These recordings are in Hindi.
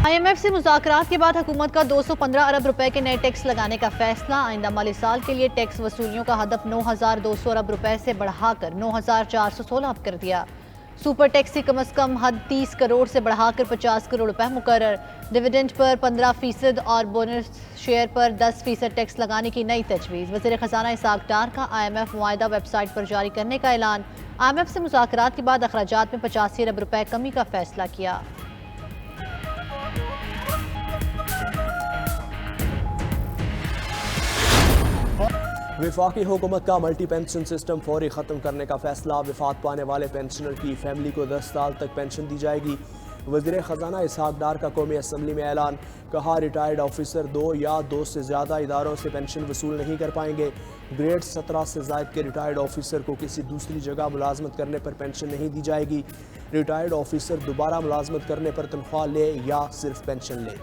IMF से मुज़ाकरात के बाद हुकूमत का 215 अरब रुपए के नए टैक्स लगाने का फैसला। आइंदा माली साल के लिए टैक्स वसूलियों का हदफ 9,200 अरब रुपए से बढ़ाकर 9,416 कर दिया। सुपर टैक्स की कम अज कम हद 30 करोड़ से बढ़ाकर 50 करोड़ रुपए मुकर्रर। डिविडेंड पर 15% और बोनस शेयर पर 10% टैक्स लगाने की नई तजवीज़। वज़ीर ख़जाना इसहाक डार का IMF मुआहिदा वेबसाइट पर जारी करने का ऐलान। IMF से मुज़ाकरात के बाद अखराजात में 85 अरब रुपए कमी का फैसला किया। वफाकी हुकूमत का मल्टी पेंशन सिस्टम फौरी ख़त्म करने का फैसला। विफात पाने वाले पेंशनर की फैमिली को 10 साल तक पेंशन दी जाएगी। वज़ीर ख़जाना इसहाक डार का कौमी असम्बली में ऐलान। कहा, रिटायर्ड ऑफिसर 2 या 2 से ज़्यादा इदारों से पेंशन वसूल नहीं कर पाएंगे। ग्रेड 17 से ज़ायद के रिटायर्ड ऑफिसर को किसी दूसरी जगह मुलाजमत करने पर पेंशन नहीं दी जाएगी। रिटायर्ड ऑफिसर दोबारा मुलाजमत करने पर तनख्वाह ले या सिर्फ पेंशन ले।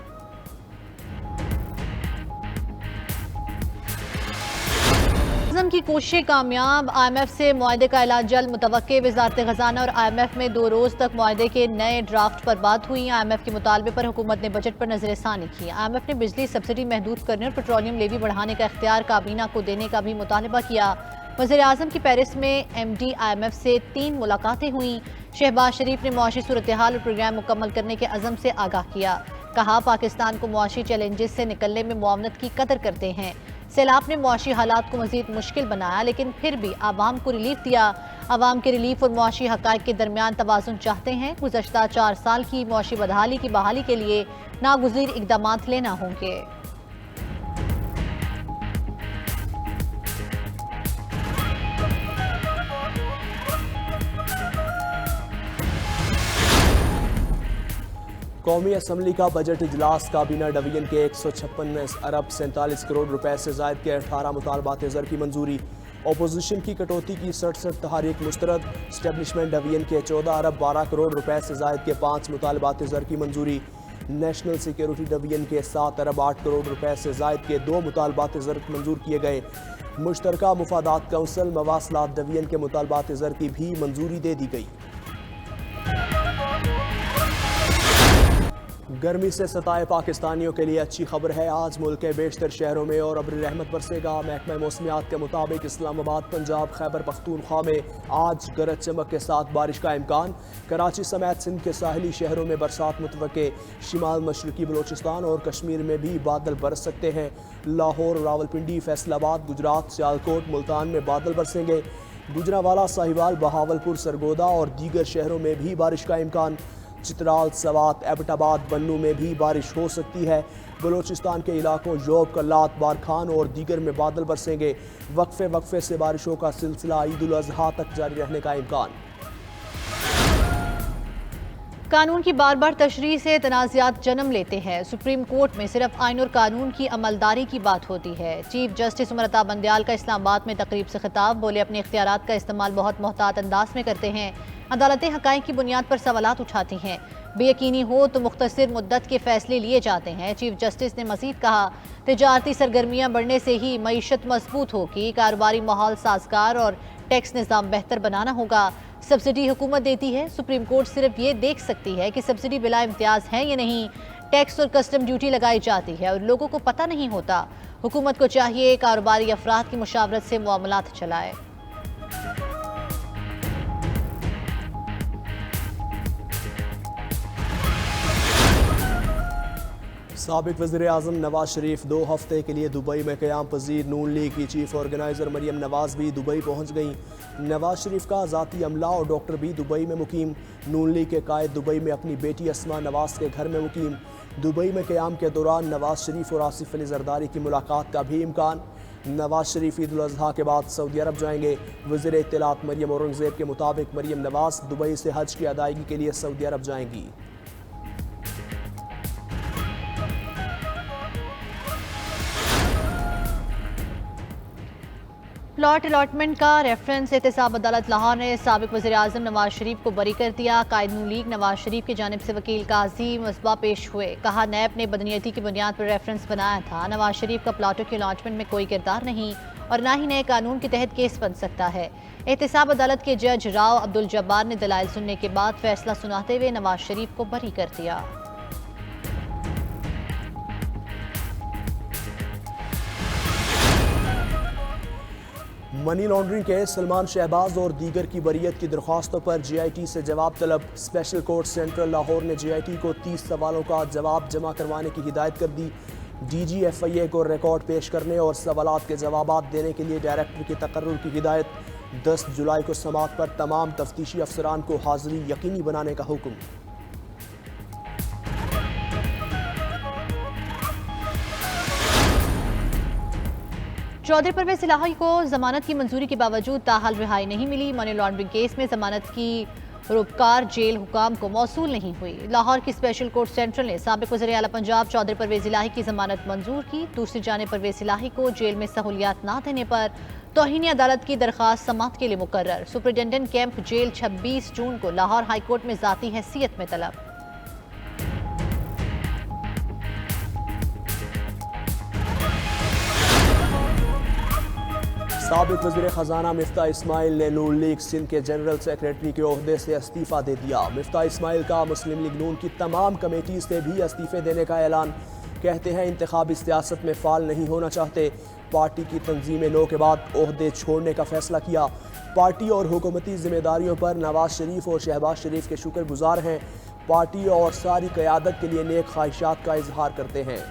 की कोशिशें कामयाब। IMF से मुआहदे का ऐलान जल्द मुतवक्के। वज़ारत ख़जाना और IMF में 2 रोज़ तक मुआहदे के नए ड्राफ्ट पर बात हुई। IMF के मुतालबे पर हुकूमत ने बजट पर नजरसानी की। IMF ने बिजली सब्सिडी महदूद करने और पेट्रोलियम लेवी बढ़ाने का इख्तियार काबीना को देने का भी मुतालबा किया। वज़ीर आज़म की पेरिस में MD IMF से 3 मुलाकातें हुई। शहबाज शरीफ ने मुआशी सूरत हाल और प्रोग्राम मुकम्मल करने के अज़म से आगाह किया। कहा, पाकिस्तान को मुआशी चैलेंजेस से निकलने में मुआवनत की कदर करते हैं। सैलाब ने मुआशी हालात को मजीद मुश्किल बनाया, लेकिन फिर भी आवाम को रिलीफ दिया। आवाम के रिलीफ और मुआशी हक़ाइक़ के दरमियान तवाज़ुन चाहते हैं। गुज़श्ता 4 साल की मुआशी बदहाली की बहाली के लिए नागुज़ीर इक़दामात लेना होंगे। कौमी असम्बली का बजट इजलास। काबीना डिवीजन के 156 अरब 47 करोड़ रुपए से ज़ायद के 18 मुतालबात ज़र की मंजूरी। अपोजिशन की कटौती की 67 तहारीक मुस्तरद। स्टैब्लिशमेंट डिवीजन के 14 अरब 12 करोड़ रुपए से ज़ायद के 5 मुतालबात ज़र की मंजूरी। नेशनल सिक्योरिटी डिवीजन के 7 अरब 8 करोड़ रुपए से ज़ायद के 2 मुतालबात ज़र मंजूर किए गए। मुश्तरका मुफादात कौंसल मवासलात डिवीजन के मुतालबात ज़र की भी मंजूरी दे दी गई। गर्मी से सताए पाकिस्तानियों के लिए अच्छी खबर है। आज मुल्क के बेशतर शहरों में और अब्र रहमत बरसेगा। महकमा मौसमियात के मुताबिक इस्लामाबाद, पंजाब, खैबर पख्तूनख्वा में आज गरज चमक के साथ बारिश का इम्कान। कराची समेत सिंध के साहिली शहरों में बरसात मुतवक्के। शिमाल मशरकी बलोचिस्तान और कश्मीर में भी बादल बरस सकते हैं। लाहौर, रावलपिंडी, फैसलाबाद, गुजरात, सियालकोट, मुल्तान में बादल बरसेंगे। गुजरांवाला, साहिवाल, बहावलपुर, सरगोदा और दीगर शहरों में भी बारिश का इम्कान। चित्राल, सवात, एबटाबाद, बन्नू में भी बारिश हो सकती है। बलोचिस्तान के इलाकों योब, कल्लात, बारखान और दीगर में बादल बरसेंगे। वक्फे वक्फे से बारिशों का सिलसिला ईद उल अज़हा तक जारी रहने का इम्कान। कानून की बार बार तशरीह से तनाज़ात जन्म लेते हैं। सुप्रीम कोर्ट में सिर्फ आइन और कानून की अमलदारी की बात होती है। चीफ जस्टिस उमर अता बंदयाल का इस्लामाबाद में तकरीब से खिताब। बोले, अपने इख्तियारात का इस्तेमाल बहुत मोहतात अंदाज में करते हैं। अदालतें हक़ाइक़ की बुनियाद पर सवालात उठाती हैं। बेयकीनी हो तो मुख्तसर मुद्दत के फैसले लिए जाते हैं। चीफ जस्टिस ने मज़ीद कहा, तिजारती सरगर्मियाँ बढ़ने से ही मईशत मजबूत होगी। कारोबारी माहौल साजगार और टैक्स निज़ाम बेहतर बनाना होगा। सब्सिडी हुकूमत देती है। सुप्रीम कोर्ट सिर्फ ये देख सकती है कि सब्सिडी बिला इम्तियाज़ है या नहीं। टैक्स और कस्टम ड्यूटी लगाई जाती है और लोगों को पता नहीं होता। हुकूमत को चाहिए कारोबारी अफराद की मुशावरत से मामलात चलाए। साबिक वज़ीर आज़म नवाज शरीफ 2 हफ्ते के लिए दुबई में क़याम पज़ीर। नून लीग की चीफ ऑर्गेनाइज़र मरियम नवाज़ भी दुबई पहुँच गईं। नवाज शरीफ का ज़ाती अमला और डॉक्टर भी दुबई में मुकीम। नून लीग के कायद दुबई में अपनी बेटी अस्मा नवाज़ के घर में मुकीम। दुबई में क़याम के दौरान नवाज शरीफ और आसिफ अली जरदारी की मुलाकात का भी इम्कान। नवाज शरीफ ईद उल अज़हा के बाद सऊदी अरब जाएंगे। वज़ीर इत्तलात मरियम औरंगज़ेब के मुताबिक मरियम नवाज़ दुबई से हज की अदायगी के लिए सऊदी अरब जाएंगी। प्लॉट अलॉटमेंट का रेफरेंस एहतसाब अदालत लाहौर ने साबिक वज़ीर आज़म नवाज शरीफ को बरी कर दिया। कायद नून लीग नवाज शरीफ की जानिब से वकील काजी मसबा पेश हुए। कहा, नैब ने बदनीयती की बुनियाद पर रेफरेंस बनाया था। नवाज शरीफ का प्लॉटों की अलॉटमेंट में कोई किरदार नहीं और ना ही नए कानून के तहत केस बन सकता है। एहतसाब अदालत के जज राव अब्दुल जब्बार ने दलाइल सुनने के बाद फैसला सुनाते हुए नवाज शरीफ को बरी कर दिया। Money laundering case, Salman Shahbaz और दीगर की बरीयत की दरख्वास्तों पर JIT से जवाब तलब। स्पेशल कोर्ट सेंट्रल लाहौर ने JIT को 30 सवालों का जवाब जमा करवाने की हिदायत कर दी। DG FIA को रिकॉर्ड पेश करने और सवालात के जवाब देने के लिए डायरेक्टर की तकर्रुर की हिदायत। 10 जुलाई को समाअत पर तमाम तफ्तीशी अफसरान को हाजिरी यकीनी बनाने का हुक्म। चौधरी परवेज इलाही को जमानत की मंजूरी के बावजूद ताहाल रिहाई नहीं मिली। मनी लॉन्ड्रिंग केस में जमानत की रुपकार जेल हुकाम को मौसूल नहीं हुई। लाहौर की स्पेशल कोर्ट सेंट्रल ने साबिक वज़ीर आला पंजाब चौधरी परवेज इलाही की जमानत मंजूर की। दूसरी जानिब परवेज इलाही को जेल में सहूलियात न देने पर तौहीन अदालत की दरख्वास्त समाअत के लिए मुकर्रर। सुपरिटेंडेंट कैंप जेल 26 जून को लाहौर हाईकोर्ट में ज़ाती हैसियत में तलब। साबिक वज़ीर ख़जाना मिफ्ता इस्माइल ने नून लीग सिंध के जनरल सेक्रेटरी के ओहदे से इस्तीफ़ा दे दिया। मिफ्ता इस्माइल का मुस्लिम लीग नून की तमाम कमेटी से भी इस्तीफ़े देने का ऐलान। कहते हैं इंतखाबी सियासत में फ़ाल नहीं होना चाहते। पार्टी की तंजीम नो के बाद ओहदे छोड़ने का फैसला किया। पार्टी और हुकूमती जिम्मेदारियों पर नवाज शरीफ और शहबाज शरीफ के शुक्रगुजार हैं। पार्टी और सारी क़यादत के लिए नेक ख्वाहिशात का इजहार करते हैं।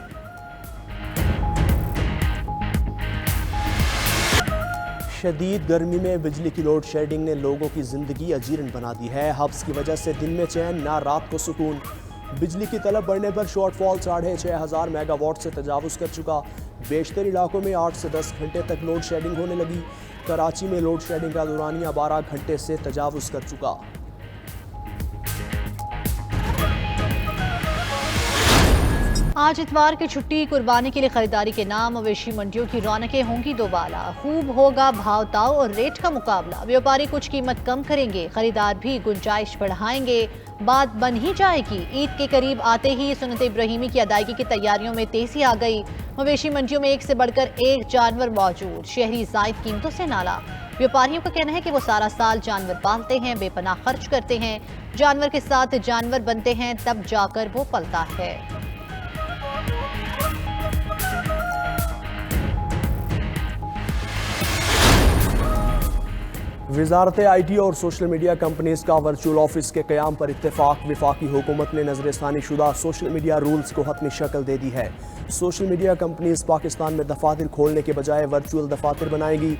शदीद गर्मी में बिजली की लोड शेडिंग ने लोगों की ज़िंदगी अजीरन बना दी है। हब्स की वजह से दिन में चैन, ना रात को सुकून। बिजली की तलब बढ़ने पर शॉर्टफॉल 6,500 मेगावाट से तजावुज़ कर चुका। बेशतर इलाकों में 8 से 10 घंटे तक लोड शेडिंग होने लगी। कराची में लोड शेडिंग का दौरानिया 12 घंटे से तजावुज़ कर चुका। आज इतवार की छुट्टी, कुर्बानी के लिए खरीदारी के नाम मवेशी मंडियों की रौनकें होंगी दोबाला। खूब होगा भाव ताव और रेट का मुकाबला। व्यापारी कुछ कीमत कम करेंगे, खरीदार भी गुंजाइश बढ़ाएंगे। बात बन ही जाएगी। ईद के करीब आते ही सुन्नत इब्राहिमी की अदायगी की तैयारियों में तेजी आ गई। मवेशी मंडियों में एक से बढ़कर एक जानवर मौजूद। शहरी जायद कीमतों से नाला। व्यापारियों का कहना है कि वो सारा साल जानवर पालते हैं, बेपनाह खर्च करते हैं। जानवर के साथ जानवर बनते हैं, तब जाकर वो पलता है। वजारत IT और सोशल मीडिया कंपनीज का वर्चुअल ऑफिस के क़याम पर इत्तेफाक। वफाकी हुकूमत ने नजरसानी शुदा सोशल मीडिया रूल्स को हतमी शक्ल दे दी है। सोशल मीडिया कंपनीज पाकिस्तान में दफातर खोलने के बजाय वर्चुअल दफातर बनाएगी।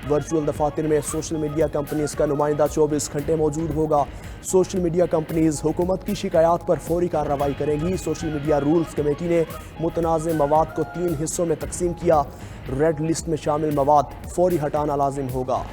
वर्चुअल दफातर में सोशल मीडिया कंपनीज का नुमाइंदा 24 घंटे मौजूद होगा। सोशल मीडिया कंपनीज हुकूमत की शिकायत पर फौरी कार्रवाई करेंगी। सोशल मीडिया रूल्स कमेटी ने मुतनाज़ मवाद को 3 हिस्सों में तकसीम किया। रेड लिस्ट में शामिल मवाद फौरी हटाना लाजिम होगा।